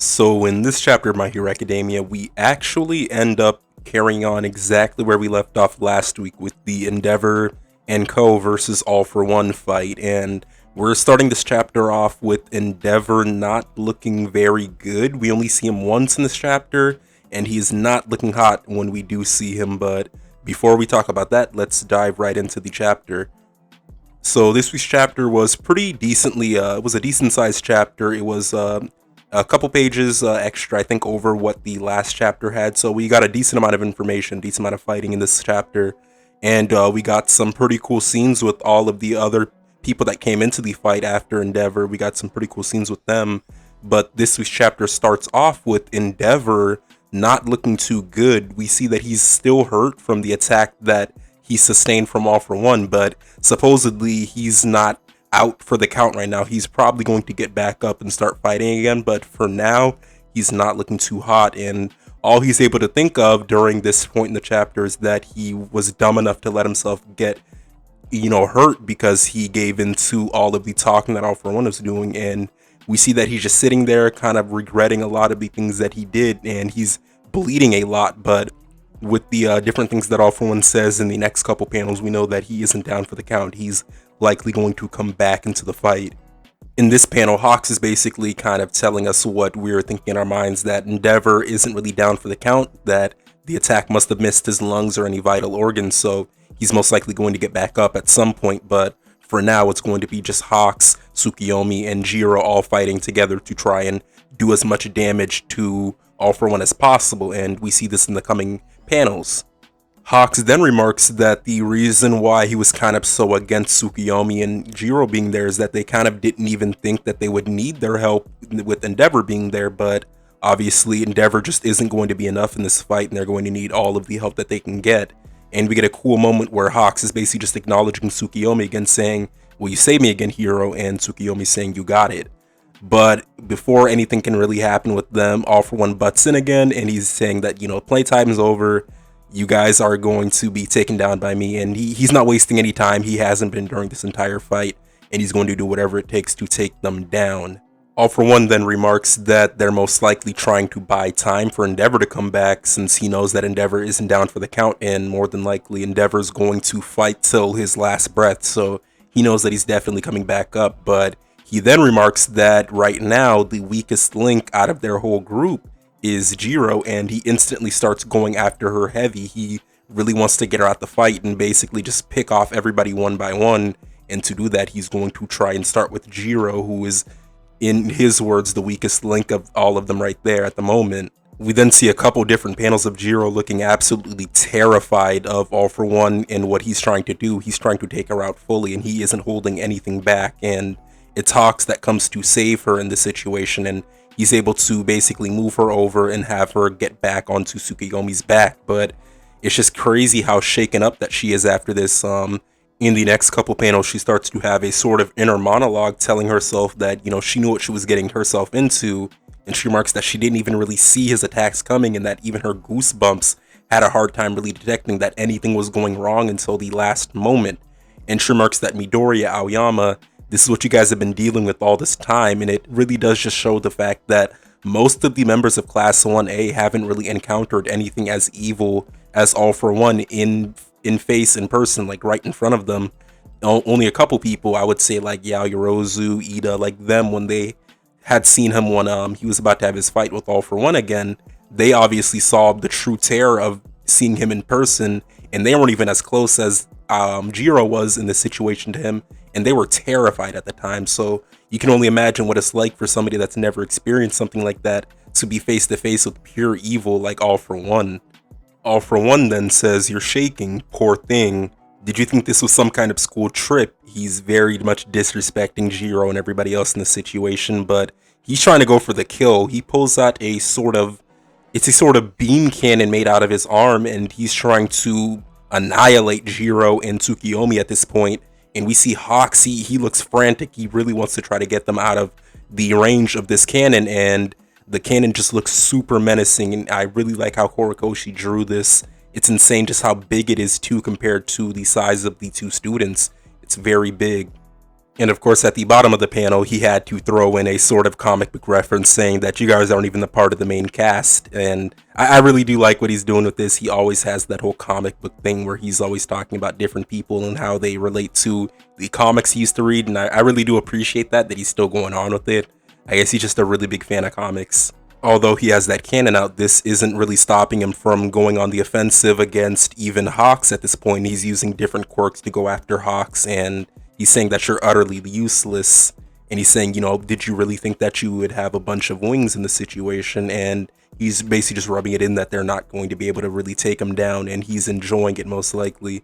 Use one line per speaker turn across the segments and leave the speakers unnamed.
So in this chapter of My Hero Academia, we actually end up carrying on exactly where we left off last week with the Endeavor and Co. versus All for One fight, and we're starting this chapter off with Endeavor not looking very good. We only see him once in this chapter, and he's not looking hot when we do see him, but before we talk about that, let's dive right into the chapter. So this week's chapter was pretty decently, it was a decent sized chapter. It was a couple pages extra, I think, over what the last chapter had. So we got a decent amount of information, decent amount of fighting in this chapter. And we got some pretty cool scenes with all of the other people that came into the fight after Endeavor. We got some pretty cool scenes with them. But this week's chapter starts off with Endeavor not looking too good. We see that he's still hurt from the attack that he sustained from All for One, but supposedly he's not out for the count right now. He's probably going to get back up and start fighting again, but for now, he's not looking too hot, and all he's able to think of during this point in the chapter is that he was dumb enough to let himself get, hurt because he gave into all of the talking that All for One was doing, and we see that he's just sitting there kind of regretting a lot of the things that he did, and he's bleeding a lot, but with the different things that All for One says in the next couple panels, we know that he isn't down for the count. He's likely going to come back into the fight. In this panel, Hawks is basically kind of telling us what we're thinking in our minds, that Endeavor isn't really down for the count, that the attack must have missed his lungs or any vital organs, so he's most likely going to get back up at some point, but for now it's going to be just Hawks, Tsukiyomi, and Giro all fighting together to try and do as much damage to All for One as possible, and we see this in the coming panels. Hawks then remarks that the reason why he was kind of so against Tsukiyomi and Jiro being there is that they kind of didn't even think that they would need their help with Endeavor being there, but obviously Endeavor just isn't going to be enough in this fight, and they're going to need all of the help that they can get. And we get a cool moment where Hawks is basically just acknowledging Tsukiyomi again, saying, "Will you save me again, hero?" And Tsukiyomi saying, "You got it." But before anything can really happen with them, All for One butts in again, and he's saying that, playtime is over. You guys are going to be taken down by me, and he's not wasting any time. He hasn't been during this entire fight, and he's going to do whatever it takes to take them down. All for One then remarks that they're most likely trying to buy time for Endeavor to come back, since he knows that Endeavor isn't down for the count, and more than likely Endeavor's going to fight till his last breath, so he knows that he's definitely coming back up. But he then remarks that right now the weakest link out of their whole group is Jiro, and he instantly starts going after her heavy. He really wants to get her out the fight and basically just pick off everybody one by one, and to do that he's going to try and start with Jiro, who is, in his words, the weakest link of all of them right there at the moment. We then see a couple different panels of Jiro looking absolutely terrified of All for One and what he's trying to do. He's trying to take her out fully, and he isn't holding anything back, and it's Hawks that comes to save her in this situation, and he's able to basically move her over and have her get back onto Tsukiyomi's back. But it's just crazy how shaken up that she is after this. In the next couple panels, she starts to have a sort of inner monologue telling herself that, she knew what she was getting herself into, and she remarks that she didn't even really see his attacks coming, and that even her goosebumps had a hard time really detecting that anything was going wrong until the last moment. And she remarks that Midoriya, Aoyama, this is what you guys have been dealing with all this time, and it really does just show the fact that most of the members of Class 1A haven't really encountered anything as evil as All for One in face, in person, like right in front of them. Only a couple people, I would say, like Yaoyorozu, Ida, like them, when they had seen him when he was about to have his fight with All for One again, they obviously saw the true terror of seeing him in person, and they weren't even as close as Jiro was in this situation to him, and they were terrified at the time. So you can only imagine what it's like for somebody that's never experienced something like that to be face to face with pure evil like All for One. All for One then says, "You're shaking, poor thing. Did you think this was some kind of school trip?" He's very much disrespecting Jiro and everybody else in the situation, but he's trying to go for the kill. He pulls out it's a sort of beam cannon made out of his arm, and he's trying to annihilate Jiro and Tsukiyomi at this point. And we see Hoxxy, he looks frantic. He really wants to try to get them out of the range of this cannon, and the cannon just looks super menacing, and I really like how Horikoshi drew this. It's insane just how big it is too compared to the size of the two students. It's very big. And of course, at the bottom of the panel, he had to throw in a sort of comic book reference saying that you guys aren't even a part of the main cast. And I really do like what he's doing with this. He always has that whole comic book thing where he's always talking about different people and how they relate to the comics he used to read. And I really do appreciate that he's still going on with it. I guess he's just a really big fan of comics. Although he has that cannon out, this isn't really stopping him from going on the offensive against even Hoxxy at this point. He's using different quirks to go after Hoxxy, and he's saying that you're utterly useless. And he's saying, did you really think that you would have a bunch of wings in the situation? And he's basically just rubbing it in that they're not going to be able to really take him down, and he's enjoying it most likely.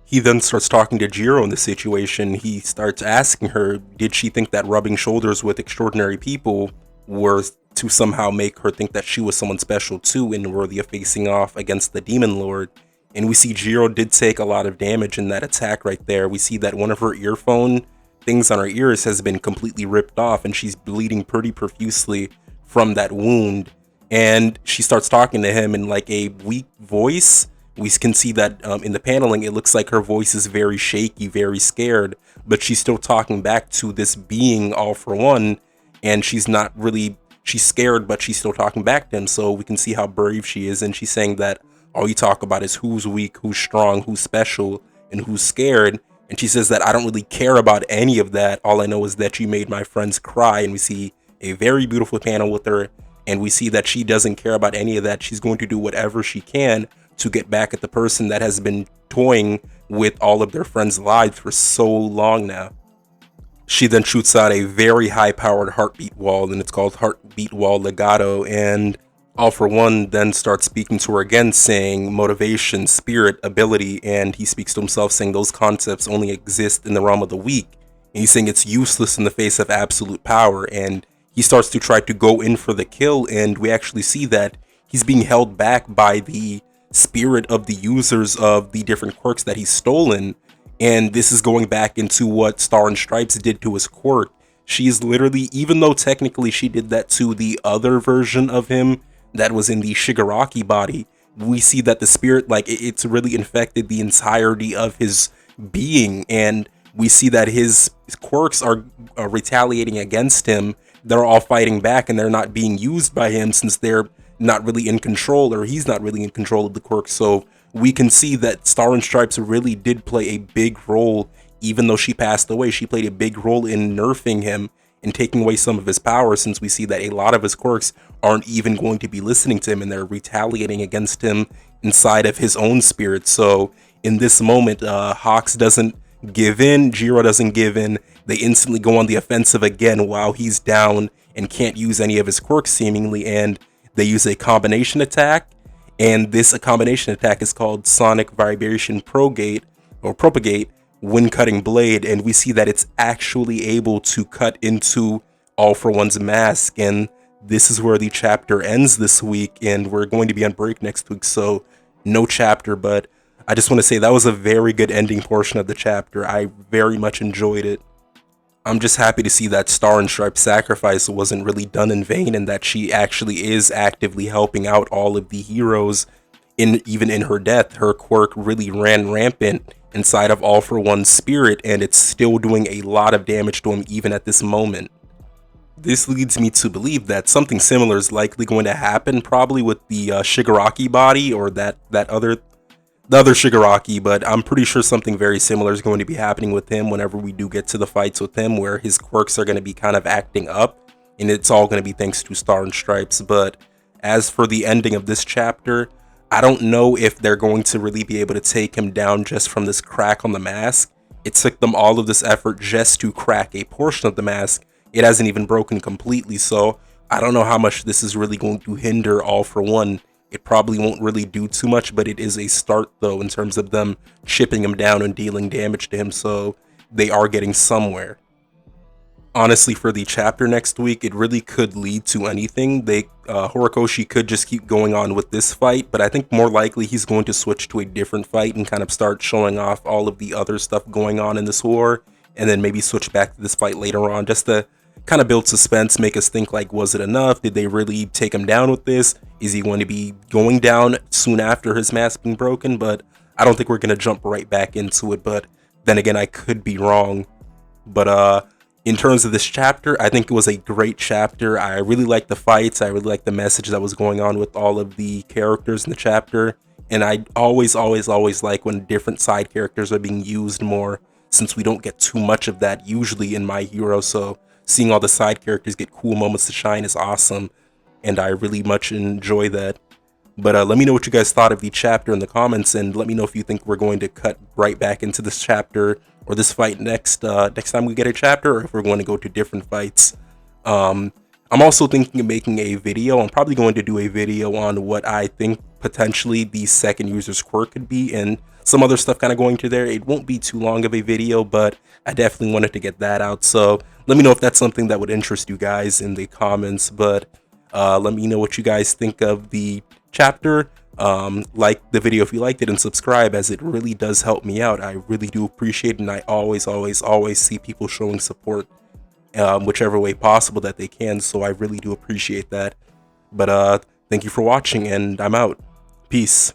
He then starts talking to Giro in the situation. He starts asking her, did she think that rubbing shoulders with extraordinary people were to somehow make her think that she was someone special too and worthy of facing off against the Demon Lord? And we see Giro did take a lot of damage in that attack right there. We see that one of her earphone things on her ears has been completely ripped off, and she's bleeding pretty profusely from that wound. And she starts talking to him in like a weak voice. We can see that in the paneling, it looks like her voice is very shaky, very scared, but she's still talking back to this being all for one, and she's not really, she's scared, but she's still talking back to him, so we can see how brave she is, and she's saying that all you talk about is who's weak, who's strong, who's special, and who's scared, and she says that I don't really care about any of that, all I know is that you made my friends cry, and we see a very beautiful panel with her, and we see that she doesn't care about any of that. She's going to do whatever she can to get back at the person that has been toying with all of their friends' lives for so long now. She then shoots out a very high-powered heartbeat wall, and it's called Heartbeat Wall Legato, and All For One then starts speaking to her again, saying motivation, spirit, ability, and he speaks to himself saying those concepts only exist in the realm of the weak. And he's saying it's useless in the face of absolute power, and he starts to try to go in for the kill, and we actually see that he's being held back by the spirit of the users of the different quirks that he's stolen. And this is going back into what Star and Stripes did to his quirk. She's literally, even though technically she did that to the other version of him that was in the Shigaraki body, we see that the spirit, like, it's really infected the entirety of his being, and we see that his quirks are retaliating against him. They're all fighting back, and they're not being used by him since they're not really in control, or he's not really in control of the quirk. So we can see that Star and Stripes really did play a big role. Even though she passed away, she played a big role in nerfing him and taking away some of his power, since we see that a lot of his quirks aren't even going to be listening to him, and they're retaliating against him inside of his own spirit. So in this moment, Hoxxy doesn't give in, Giro doesn't give in. They instantly go on the offensive again while he's down and can't use any of his quirks seemingly, and they use a combination attack, and this combination attack is called Sonic Vibration Propagate Wind Cutting Blade, and we see that it's actually able to cut into All For One's mask, and this is where the chapter ends this week, and we're going to be on break next week, so no chapter, but I just want to say that was a very good ending portion of the chapter. I very much enjoyed it. I'm just happy to see that Star and Stripe's sacrifice wasn't really done in vain, and that she actually is actively helping out all of the heroes. Even in her death, her quirk really ran rampant inside of All For One's spirit, and it's still doing a lot of damage to him even at this moment. This leads me to believe that something similar is likely going to happen, probably with the Shigaraki body, or the other Shigaraki, but I'm pretty sure something very similar is going to be happening with him whenever we do get to the fights with him, where his quirks are going to be kind of acting up, and it's all going to be thanks to Star and Stripes. But as for the ending of this chapter, I don't know if they're going to really be able to take him down just from this crack on the mask. It took them all of this effort just to crack a portion of the mask. It hasn't even broken completely, so I don't know how much this is really going to hinder All For One. It probably won't really do too much, but it is a start, though, in terms of them chipping him down and dealing damage to him, so they are getting somewhere. Honestly, for the chapter next week, it really could lead to anything. Horikoshi could just keep going on with this fight, but I think more likely he's going to switch to a different fight and kind of start showing off all of the other stuff going on in this war, and then maybe switch back to this fight later on, just to kind of build suspense, make us think, like, was it enough? Did they really take him down with this? Is he going to be going down soon after his mask being broken? But I don't think we're going to jump right back into it, but then again, I could be wrong. But in terms of this chapter, I think it was a great chapter. I really liked the fights. I really liked the message that was going on with all of the characters in the chapter. And I always like when different side characters are being used more, since we don't get too much of that usually in My Hero. So seeing all the side characters get cool moments to shine is awesome, and I really much enjoy that. But let me know what you guys thought of the chapter in the comments, and let me know if you think we're going to cut right back into this chapter or this fight next time we get a chapter, or if we're going to go to different fights. I'm also thinking of making a video. I'm probably going to do a video on what I think potentially the second user's quirk could be, and some other stuff kind of going to there. It won't be too long of a video, but I definitely wanted to get that out. So let me know if that's something that would interest you guys in the comments. But let me know what you guys think of the chapter. Like the video if you liked it, and subscribe, as it really does help me out. I really do appreciate it, and I always see people showing support whichever way possible that they can, so I really do appreciate that. But thank you for watching, and I'm out. Peace.